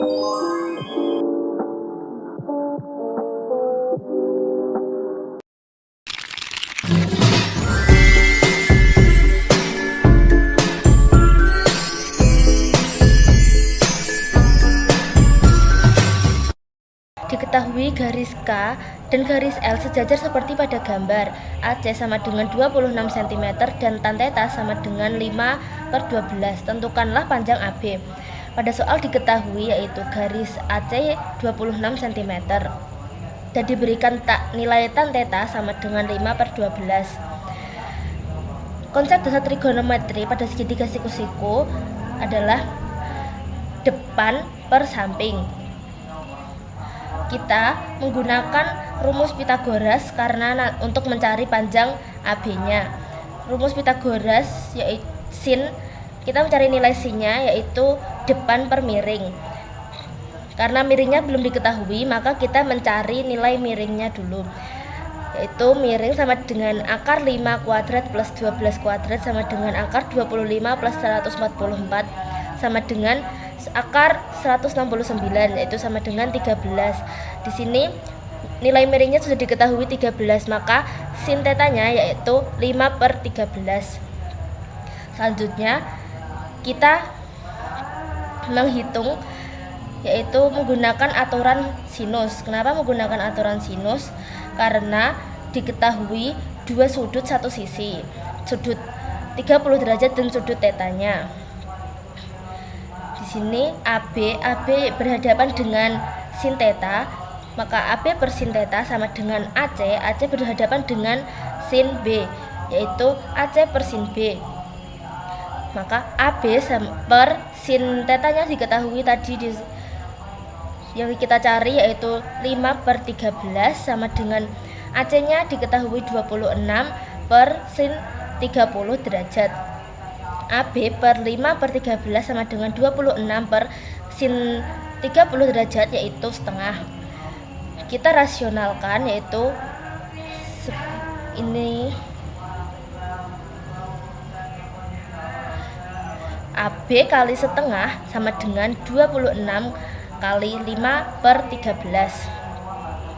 Diketahui garis K dan garis L sejajar seperti pada gambar. AC sama dengan 26 cm dan tan theta sama dengan 5/12. Tentukanlah panjang AB. Pada soal diketahui yaitu garis AC 26 cm dan diberikan nilai tan theta sama dengan 5/12. Konsep dasar trigonometri pada segitiga siku-siku adalah depan per samping. Kita menggunakan rumus Pythagoras karena untuk mencari panjang AB-nya. Rumus Pythagoras yaitu sin, kita mencari nilai sin-nya yaitu depan per miring. Karena miringnya belum diketahui, maka kita mencari nilai miringnya dulu. Yaitu miring sama dengan akar 5 kuadrat plus 12 kuadrat sama dengan akar 25 plus 144 sama dengan akar 169, yaitu sama dengan 13. Di sini nilai miringnya sudah diketahui 13, maka sin tetanya yaitu 5/13. Selanjutnya kita menghitung yaitu menggunakan aturan sinus. Kenapa menggunakan aturan sinus? Karena diketahui dua sudut satu sisi, sudut 30 derajat dan sudut tetanya. Di sini AB berhadapan dengan sin theta, maka AB per sin theta sama dengan AC berhadapan dengan sin B, yaitu AC per sin B. Maka AB per sin tetanya diketahui tadi yang kita cari yaitu 5/13 sama dengan AC-nya diketahui 26 per sin 30 derajat. AB per 5/13 sama dengan 26 per sin 30 derajat yaitu setengah. Kita rasionalkan yaitu ini AB kali setengah sama dengan 26 kali 5/13.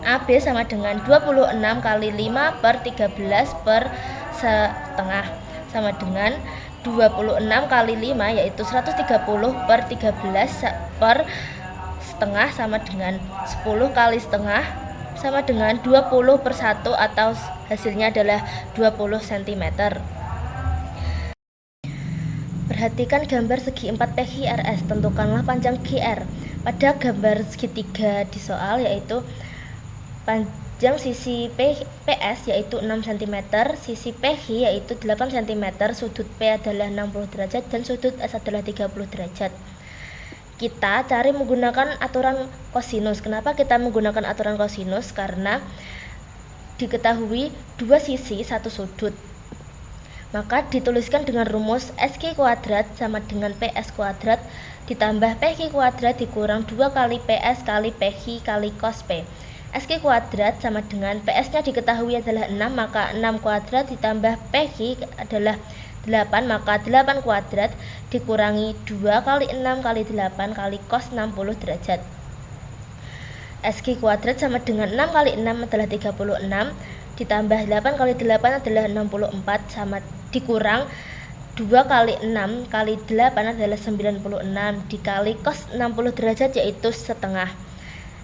AB sama dengan 26 kali 5/13 per setengah sama dengan 26 kali 5 yaitu 130/13 per setengah sama dengan 10 kali setengah sama dengan 20/1 atau hasilnya adalah 20 cm. Perhatikan gambar segi 4 PQRS, tentukanlah panjang QR. Pada gambar segitiga di soal yaitu panjang sisi PS yaitu 6 cm, sisi PQ yaitu 8 cm, sudut P adalah 60 derajat dan sudut S adalah 30 derajat. Kita cari menggunakan aturan kosinus. Kenapa kita menggunakan aturan kosinus? Karena diketahui dua sisi satu sudut. Maka dituliskan dengan rumus SQ kuadrat sama dengan PS kuadrat ditambah PQ kuadrat dikurang 2 kali PS kali PQ kali cos P. SQ kuadrat sama dengan PS-nya diketahui adalah 6, maka 6 kuadrat ditambah PQ adalah 8, maka 8 kuadrat dikurangi 2 kali 6 kali 8 kali cos 60 derajat. SQ kuadrat sama dengan 6 kali 6 adalah 36, ditambah 8 kali 8 adalah 64 sama dikurang 2 kali 6 kali 8 adalah 96 dikali cos 60 derajat yaitu setengah.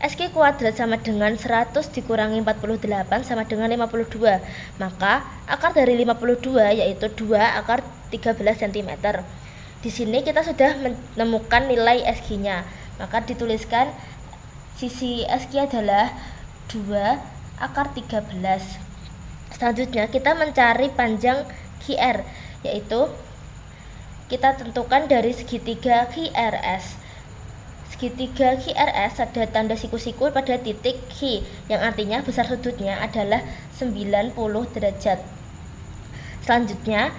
SQ kuadrat sama dengan 100 dikurangi 48 sama dengan 52, maka akar dari 52 yaitu 2 akar 13 cm. Di sini kita sudah menemukan nilai SQ-nya, maka dituliskan sisi SQ adalah 2 akar 13. Selanjutnya kita mencari panjang QR, yaitu kita tentukan dari segitiga QRS. Segitiga QRS ada tanda siku-siku pada titik Q yang artinya besar sudutnya adalah 90 derajat. Selanjutnya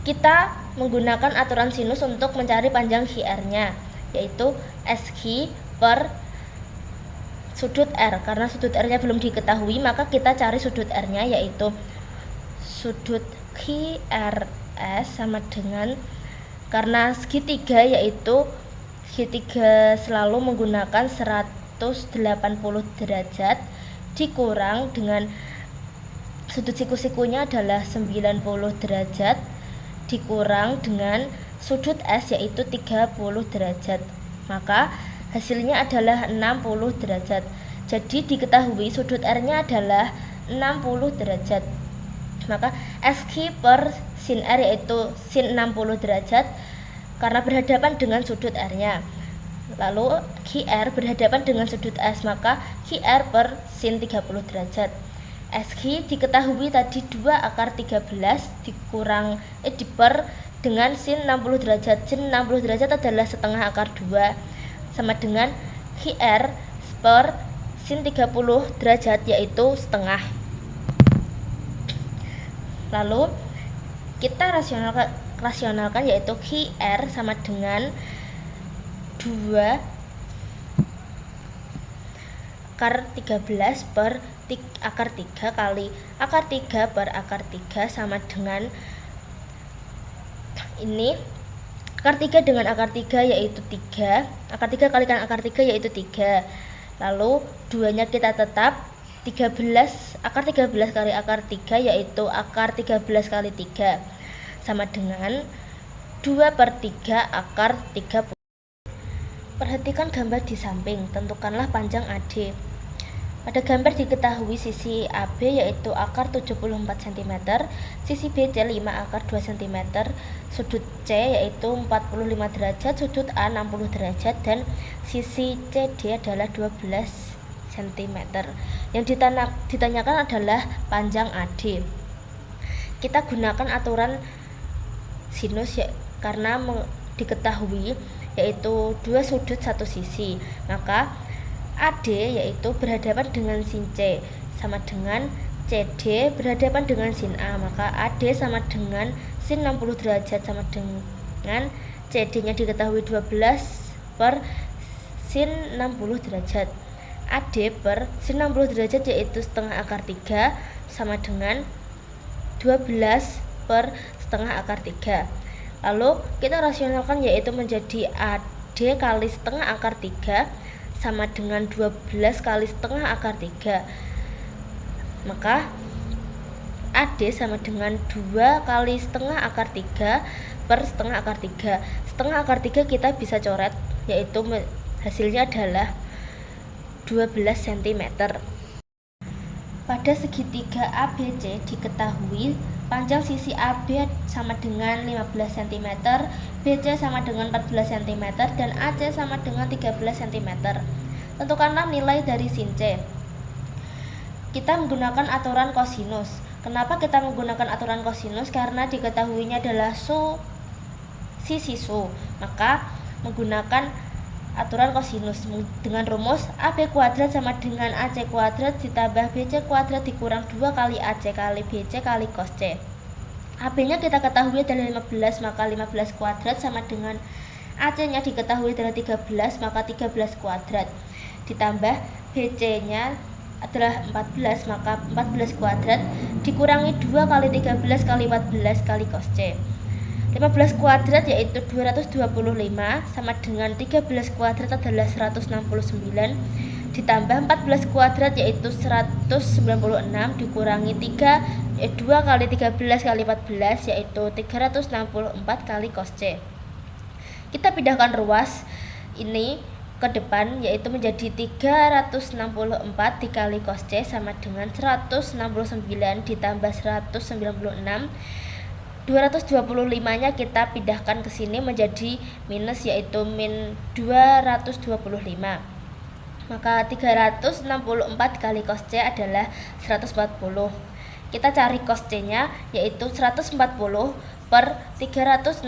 kita menggunakan aturan sinus untuk mencari panjang QR-nya, yaitu SQ per sudut R. Karena sudut R-nya belum diketahui, maka kita cari sudut R-nya, yaitu sudut QRS sama dengan, karena segitiga yaitu segitiga selalu menggunakan 180 derajat dikurang dengan sudut siku-sikunya adalah 90 derajat dikurang dengan sudut S yaitu 30 derajat. Maka hasilnya adalah 60 derajat. Jadi diketahui sudut R-nya adalah 60 derajat. Maka SQ per sin R yaitu sin 60 derajat karena berhadapan dengan sudut R-nya. Lalu QR berhadapan dengan sudut S, maka QR per sin 30 derajat. SQ diketahui tadi 2 akar 13 dikurang diper dengan sin 60 derajat. Sin 60 derajat adalah setengah akar 2 sama dengan QR per sin 30 derajat yaitu setengah. Lalu kita rasionalkan yaitu QR sama dengan 2 akar 13 per akar 3 kali akar 3 per akar 3 sama dengan ini akar 3 dengan akar 3 yaitu 3, akar 3 kalikan akar 3 yaitu 3. Lalu 2 nya kita tetap 13 akar 13 kali akar 3 yaitu akar 13 kali 3 sama dengan 2 per 3 akar 30. Perhatikan gambar di samping, tentukanlah panjang AD. Pada gambar diketahui sisi AB yaitu akar 74 cm, sisi BC 5 akar 2 cm, sudut C yaitu 45 derajat, sudut A 60 derajat, dan sisi CD adalah 12 cm. Yang ditanyakan adalah panjang AD. Kita gunakan aturan sinus karena diketahui yaitu 2 sudut 1 sisi. Maka AD yaitu berhadapan dengan sin C sama dengan CD berhadapan dengan sin A, maka AD sama dengan sin 60 derajat sama dengan CD nya diketahui 12 per sin 60 derajat. AD per sin 60 derajat yaitu setengah akar 3 sama dengan 12 per setengah akar 3. Lalu kita rasionalkan yaitu menjadi AD kali setengah akar 3 sama dengan 12 kali setengah akar 3. Maka AD sama dengan 2 kali setengah akar 3 per setengah akar 3. Setengah akar 3 kita bisa coret yaitu hasilnya adalah 12 cm. Pada segitiga ABC diketahui panjang sisi AB sama dengan 15 cm, BC sama dengan 14 cm, dan AC sama dengan 13 cm. Tentukanlah nilai dari sin C. Kita menggunakan aturan kosinus. Kenapa kita menggunakan aturan kosinus? Karena diketahuinya adalah sisi su. Maka menggunakan aturan kosinus dengan rumus AB kuadrat sama dengan AC kuadrat ditambah BC kuadrat dikurang 2 kali AC kali BC kali cos C. AB nya kita ketahui adalah 15, maka 15 kuadrat sama dengan AC nya diketahui adalah 13, maka 13 kuadrat ditambah BC nya adalah 14, maka 14 kuadrat dikurangi 2 kali 13 kali 14 kali cos C. 15 kuadrat yaitu 225 sama dengan 13 kuadrat adalah 169 ditambah 14 kuadrat yaitu 196 dikurangi 2 kali 13 kali 14 yaitu 364 kali cos C. Kita pindahkan ruas ini ke depan yaitu menjadi 364 dikali cos C sama dengan 169 ditambah 196. 225 nya kita pindahkan ke sini menjadi minus yaitu min 225. Maka 364 kali cos C adalah 140. Kita cari cos C nya yaitu 140 per 364.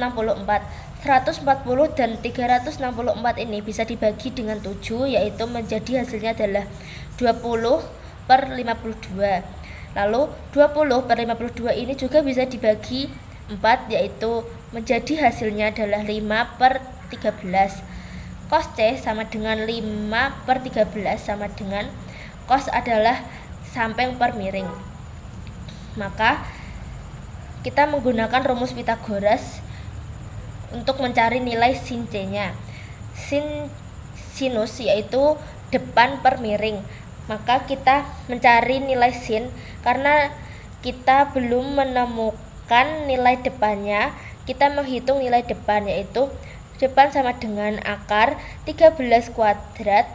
140 dan 364 ini bisa dibagi dengan 7 yaitu menjadi hasilnya adalah 20 per 52. Lalu 20 per 52 ini juga bisa dibagi 4 yaitu menjadi hasilnya adalah 5 per 13. Cos C sama dengan 5 per 13 sama dengan cos adalah samping per miring. Maka kita menggunakan rumus Pythagoras untuk mencari nilai sin C nya. sinus yaitu depan per miring. Maka kita mencari nilai sin karena kita belum menemukan nilai depannya. Kita menghitung nilai depan, yaitu depan sama dengan akar 13 kuadrat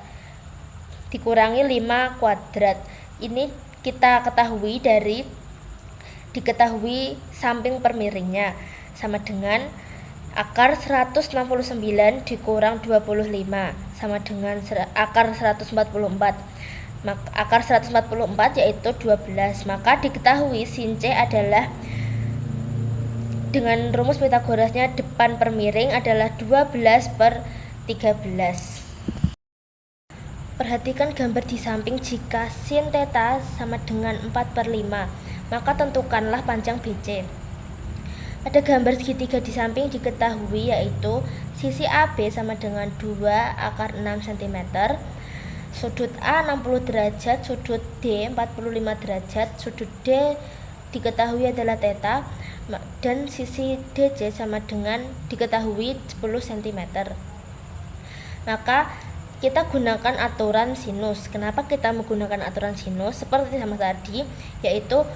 dikurangi 5 kuadrat. Ini kita ketahui dari diketahui samping per miringnya sama dengan akar 169 dikurang 25 sama dengan akar 144. Akar 144 yaitu 12. Maka diketahui sin C adalah dengan rumus Pitagorasnya depan per miring adalah 12 per 13. Perhatikan gambar di samping. Jika sin theta sama dengan 4 per 5, maka tentukanlah panjang BC. Pada gambar segitiga di samping diketahui yaitu sisi AB sama dengan 2 akar 6 cm, sudut A 60 derajat, sudut D 45 derajat, sudut D diketahui adalah theta, dan sisi DC sama dengan diketahui 10 cm. Maka kita gunakan aturan sinus. Kenapa kita menggunakan aturan sinus? Seperti sama tadi, yaitu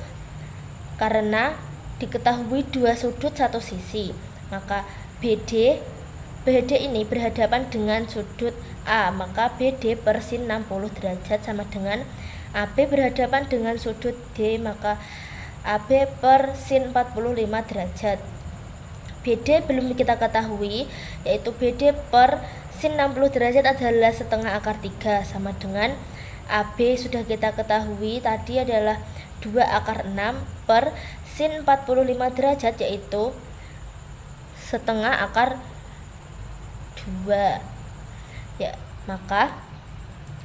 karena diketahui dua sudut satu sisi. Maka BD ini berhadapan dengan sudut A, maka BD per sin 60 derajat sama dengan AB berhadapan dengan sudut D, maka AB per sin 45 derajat. BD belum kita ketahui, yaitu BD per sin 60 derajat adalah setengah akar 3 sama dengan AB sudah kita ketahui tadi adalah 2 akar 6 per sin 45 derajat, yaitu setengah akar 2. Ya, maka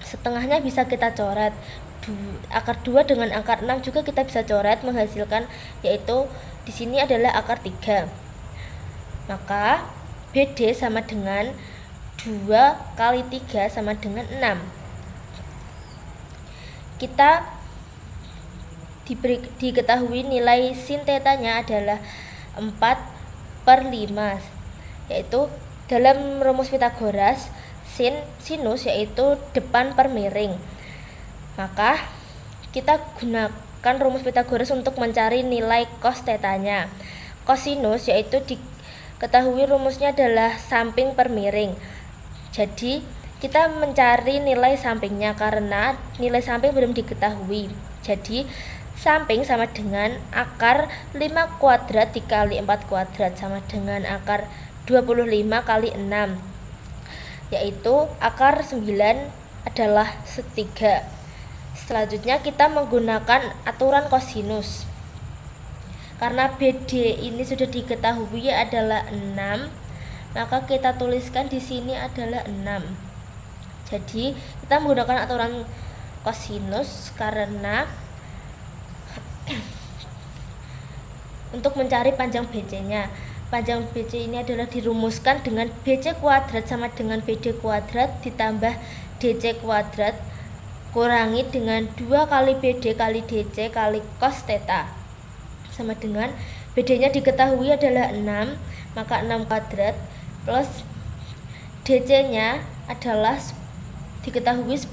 setengahnya bisa kita coret. Akar 2 dengan akar 6 juga kita bisa coret menghasilkan, yaitu di sini adalah akar 3. Maka BD sama dengan 2 kali 3 sama dengan 6. Kita diketahui nilai sin tetanya adalah 4 per 5, yaitu dalam rumus Pitagoras sinus yaitu depan per miring. Maka kita gunakan rumus Pitagoras untuk mencari nilai cos tetanya. Kosinus yaitu diketahui rumusnya adalah samping per miring. Jadi kita mencari nilai sampingnya karena nilai samping belum diketahui. Jadi samping sama dengan akar 5 kuadrat dikali 4 kuadrat sama dengan akar 25 kali 6, yaitu akar 9 adalah 3. Selanjutnya kita menggunakan aturan kosinus. Karena BD ini sudah diketahui adalah 6, maka kita tuliskan di sini adalah 6. Jadi kita menggunakan aturan kosinus karena untuk mencari panjang BC-nya. Panjang BC ini adalah dirumuskan dengan BC kuadrat sama dengan BD kuadrat ditambah DC kuadrat kurangi dengan 2 kali BD kali DC kali cos theta sama dengan BD-nya diketahui adalah 6, maka 6 kuadrat plus DC-nya adalah diketahui 10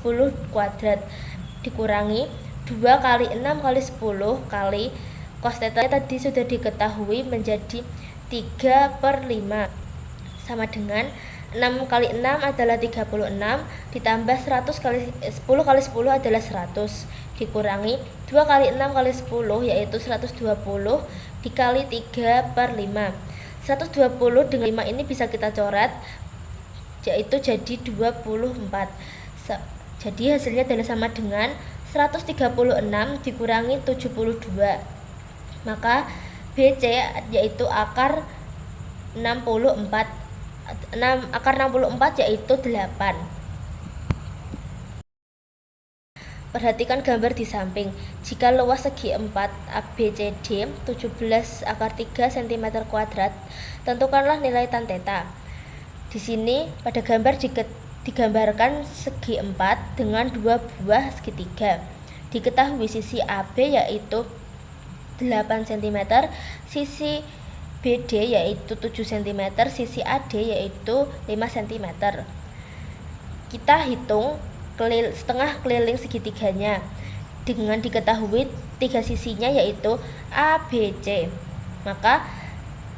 kuadrat dikurangi 2 kali 6 kali 10 kali cos theta tadi sudah diketahui menjadi 3 per 5 sama dengan 6 kali 6 adalah 36 ditambah 100 kali 10 kali 10 adalah 100 dikurangi 2 kali 6 kali 10 yaitu 120 dikali 3 per 5. 120 dengan 5 ini bisa kita coret, yaitu jadi 24. Jadi hasilnya adalah sama dengan 136 dikurangi 72. Maka BC yaitu akar 64 yaitu 8. Perhatikan gambar di samping. Jika luas segi 4 ABCD 17 akar 3 cm kuadrat, tentukanlah nilai tan theta. Di sini pada gambar digambarkan segi 4 dengan 2 buah segitiga. Diketahui sisi AB yaitu 8 cm, sisi BD yaitu 7 cm, sisi AD yaitu 5 cm. kita hitung setengah keliling segitiganya dengan diketahui 3 sisinya yaitu A, B, C. Maka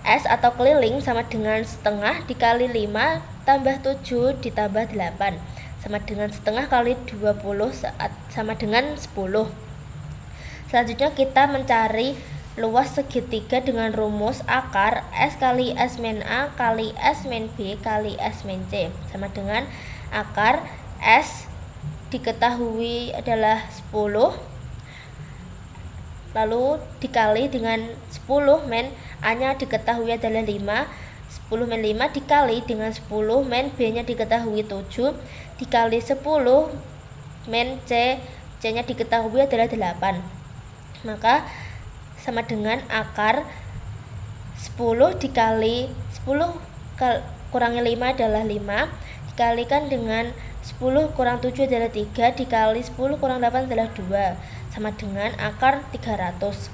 S atau keliling sama dengan setengah dikali 5 tambah 7 ditambah 8 sama dengan setengah kali 20 sama dengan 10. Selanjutnya kita mencari luas segitiga dengan rumus akar S kali S min A kali S min B kali S min C sama dengan akar S diketahui adalah 10 lalu dikali dengan 10 min A nya diketahui adalah 5, 10 min 5 dikali dengan 10 min B nya diketahui 7 dikali 10 min C nya diketahui adalah 8. Maka sama dengan akar 10 dikali 10 kurangi 5 adalah 5 dikalikan dengan 10 kurang 7 adalah 3 dikali 10 kurang 8 adalah 2 sama dengan akar 300.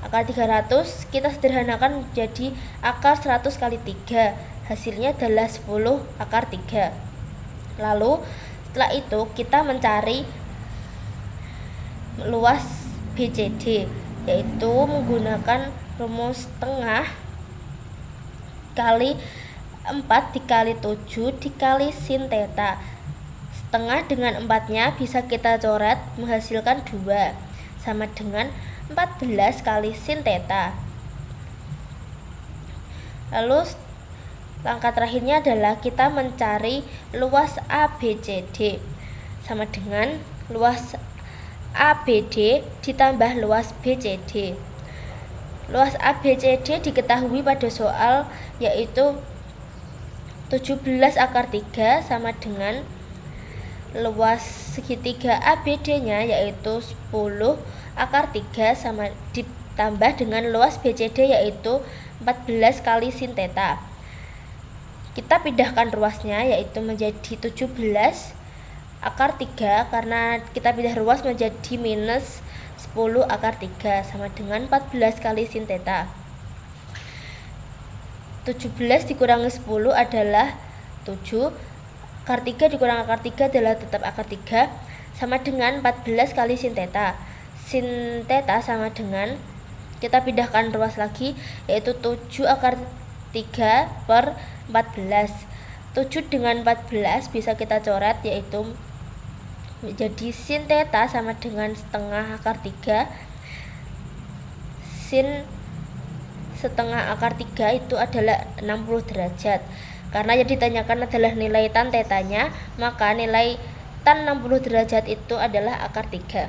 Akar 300 kita sederhanakan menjadi akar 100 kali 3, hasilnya adalah 10 akar 3. Lalu setelah itu kita mencari luas BCD yaitu menggunakan rumus setengah kali 4 dikali 7 dikali sin theta. Setengah dengan 4 nya bisa kita coret menghasilkan 2 sama dengan 14 kali sin theta. Lalu langkah terakhirnya adalah kita mencari luas ABCD sama dengan luas ABD ditambah luas BCD. Luas ABCD diketahui pada soal yaitu 17 akar 3 sama dengan luas segitiga ABD nya yaitu 10 akar 3 sama ditambah dengan luas BCD yaitu 14 kali sin theta. Kita pindahkan ruasnya yaitu menjadi 17 akar 3 karena kita pindah ruas menjadi minus 10 akar 3 sama dengan 14 kali sin theta. 17 dikurangi 10 adalah 7, akar 3 dikurangi akar 3 adalah tetap akar 3 sama dengan 14 kali sin theta. Sin theta sama dengan kita pindahkan ruas lagi yaitu 7 akar 3 per 14. 7 dengan 14 bisa kita coret yaitu menjadi sin theta sama dengan setengah akar 3. Sin setengah akar 3 itu adalah 60 derajat. Karena yang ditanyakan adalah nilai tan tetanya, maka nilai tan 60 derajat itu adalah akar 3.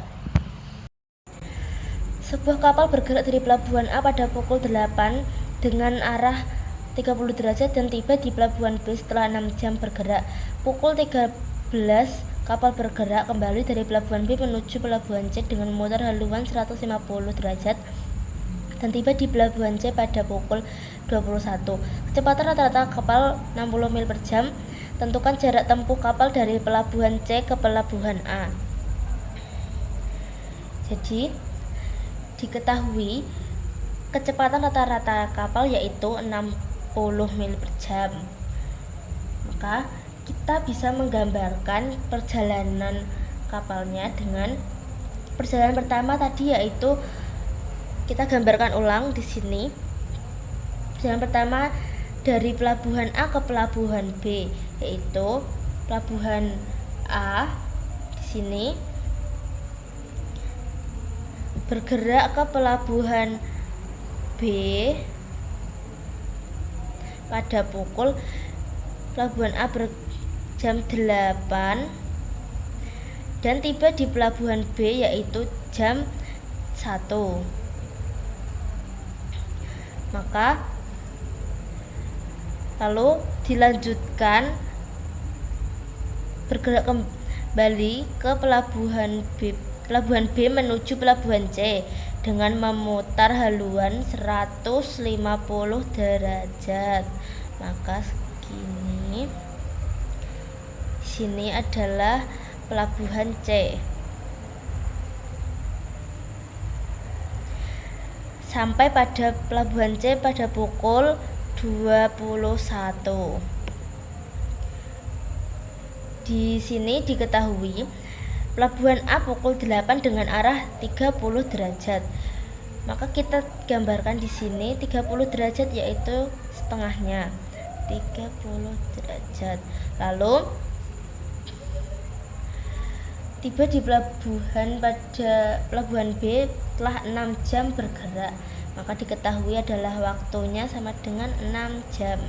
Sebuah kapal bergerak dari pelabuhan A pada pukul 8 dengan arah 30 derajat dan tiba di pelabuhan B setelah 6 jam bergerak. Pukul 13 kapal bergerak kembali dari pelabuhan B menuju pelabuhan C dengan memutar haluan 150 derajat dan tiba di pelabuhan C pada pukul 21. Kecepatan rata-rata kapal 60 mil per jam. Tentukan jarak tempuh kapal dari pelabuhan C ke pelabuhan A. Jadi diketahui kecepatan rata-rata kapal yaitu 60 mil per jam. Maka kita bisa menggambarkan perjalanan kapalnya dengan perjalanan pertama tadi yaitu kita gambarkan ulang di sini. Perjalanan pertama dari pelabuhan A ke pelabuhan B yaitu pelabuhan A di sini bergerak ke pelabuhan B pada pukul pelabuhan A jam 8 dan tiba di pelabuhan B yaitu jam 1. Maka lalu dilanjutkan bergerak kembali ke pelabuhan B. Pelabuhan B menuju pelabuhan C dengan memutar haluan 150 derajat. Maka segini. Sini adalah pelabuhan C. Sampai pada pelabuhan C pada pukul 21. Di sini diketahui pelabuhan A pukul 8 dengan arah 30 derajat. Maka kita gambarkan di sini 30 derajat yaitu setengahnya. 30 derajat. Lalu tiba di pelabuhan pada pelabuhan B setelah 6 jam bergerak, maka diketahui adalah waktunya sama dengan 6 jam.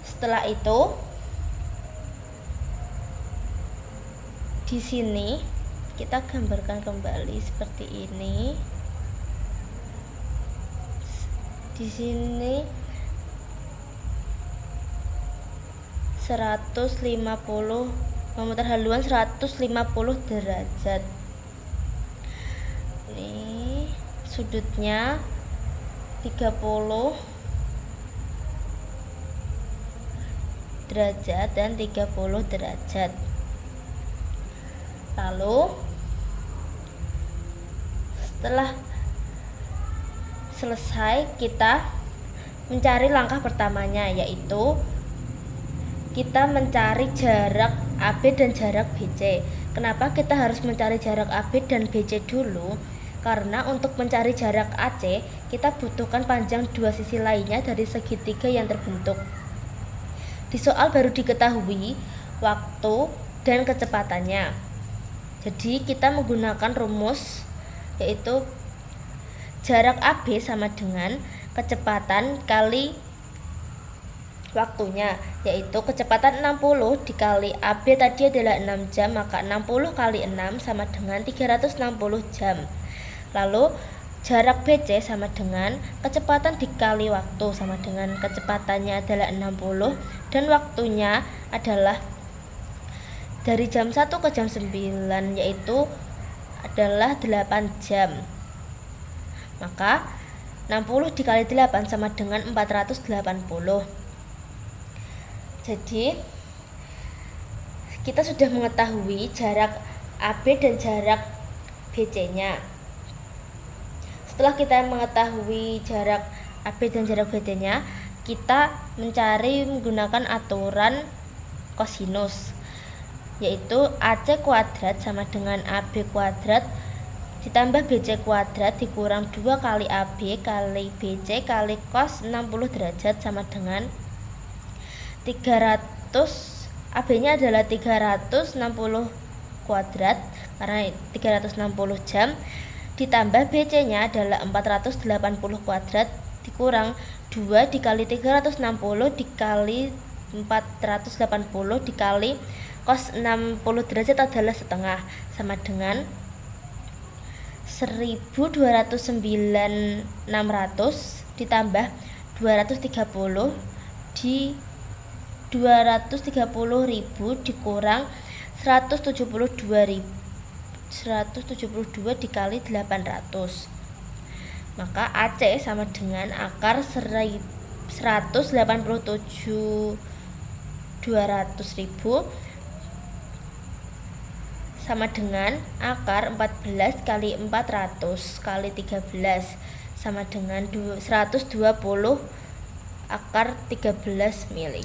Setelah itu di sini kita gambarkan kembali seperti ini. Di sini 150 memutar haluan 150 derajat. Ini sudutnya 30 derajat dan 30 derajat. Lalu setelah selesai kita mencari langkah pertamanya, yaitu kita mencari jarak AB dan jarak BC. Kenapa kita harus mencari jarak AB dan BC dulu? Karena untuk mencari jarak AC, kita butuhkan panjang dua sisi lainnya dari segitiga yang terbentuk. Di soal baru diketahui waktu dan kecepatannya. Jadi kita menggunakan rumus, yaitu jarak AB sama dengan kecepatan kali waktunya, yaitu kecepatan 60 dikali AB tadi adalah 6 jam, maka 60 kali 6 sama dengan 360 jam. Lalu jarak BC sama dengan kecepatan dikali waktu sama dengan kecepatannya adalah 60 dan waktunya adalah dari jam 1 ke jam 9, yaitu adalah 8 jam. Maka 60 dikali 8 sama dengan 480. Jadi kita sudah mengetahui jarak AB dan jarak BC-nya. Setelah kita mengetahui jarak AB dan jarak BC-nya, kita mencari menggunakan aturan kosinus, yaitu AC kuadrat sama dengan AB kuadrat ditambah BC kuadrat dikurang 2 kali AB kali BC kali cos 60 derajat sama dengan 300. AB-nya adalah 360 kuadrat karena 360 jam, ditambah BC-nya adalah 480 kuadrat dikurang 2 dikali 360 dikali 480 dikali cos 60 derajat adalah setengah sama dengan 1.209.600 ditambah 230 di 230.000 dikurang 172 dikali 800. Maka AC sama dengan akar 187.200.000 sama dengan akar 14 kali 400 kali 13 sama dengan 120 akar 13 mili.